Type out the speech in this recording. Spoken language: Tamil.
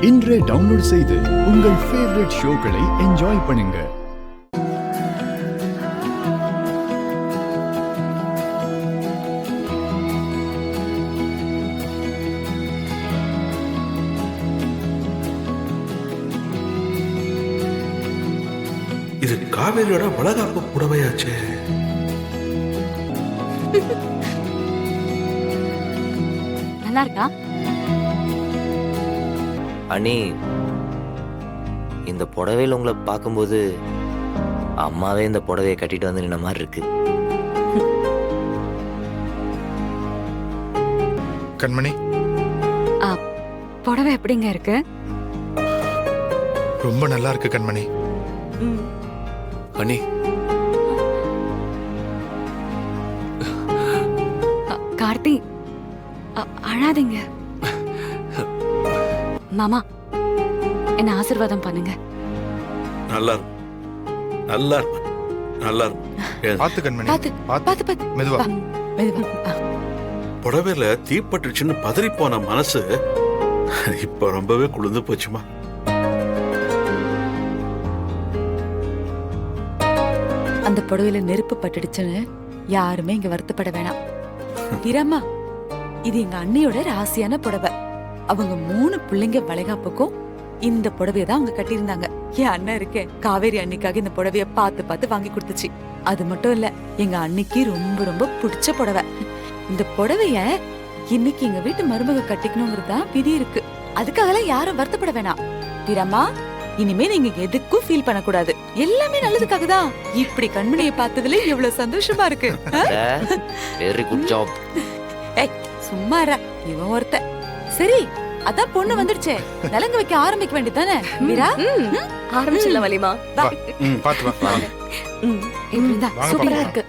இன்றே டவுன்லோட் செய்து உங்கள் ஃபேவரட் ஷோக்களை என்ஜாய் பண்ணுங்க. இது காவேரியோட வளகாப்பு புடவையாச்சே. நல்லா இருக்கா அண்ணி? இந்த புடவையில் உங்களை பார்க்கும்போது அம்மாவே இந்த புடவையை கட்டிட்டு வந்து நின்ன மாதிரி இருக்கு. கண்மணி, புடவை எப்படிங்க இருக்கு? ரொம்ப நல்லா இருக்கு கண்மணி. அண்ணி, கார்த்தி அழாதீங்க. மாமா என்ன ஆசீர்வாதம் பண்ணுங்க. நல்லா இருக்கும், நல்லா இருக்கும், நல்லா இருக்கும். பாத்து கண்மணி, பாத்து பாத்து பாத்து மெதுவா. மெதுவா. புடவையில தீப்பட்டுச்சுன்னு பதறி போன மனசு இப்ப ரொம்பவே குளிர்ந்து போச்சுமா. அந்த புடவையில நெருப்பு பட்டுடுச்சுன்னு யாருமே இங்க வருத்தப்பட வேணாம். இரம்மா, இது எங்க அண்ணியோட ராசியான புடவை. அவங்க 3 பிள்ளைங்க வளைகாப்புக்கும் இந்த புடவைய தான் அவங்க கட்டியிருந்தாங்க. என் அண்ணன் இருக்கேன், காவேரி அன்னிக்காக இந்த புடவைய பார்த்து பார்த்து வாங்கி கொடுத்துச்சு. அது மட்டும் இல்ல, எங்க அன்னிக்கு ரொம்ப ரொம்ப பிடிச்ச புடவை. இந்த புடவைய இன்னைக்கு எங்க வீட்டு மருமக கட்டிக்கணுங்கிறதுதான் விதி இருக்கு. அதுக்காகலாம் யாரும் வருத்தப்பட வேணாம். வீரம்மா, இனிமே நீங்க எதுக்கும் ஃபீல் பண்ணக்கூடாது. எல்லாமே நல்லதுக்காக தான். இப்படி கண்மணியை பார்த்ததுல எவ்வளவு சந்தோஷமா இருக்கு. Very good job. ஏய் சும்மா இரு, இவன் ஒருத்த. சரி, அதான் பொண்ணு வந்துடுச்சே, நலங்கு வைக்க ஆரம்பிக்க வேண்டியதானே வீரா? ஆரம்பிச்சிடலாம் வலிமா. பாத்து வா. இப்படிதான் வாங்க சூப்பரா பாப்போம். இருக்கு.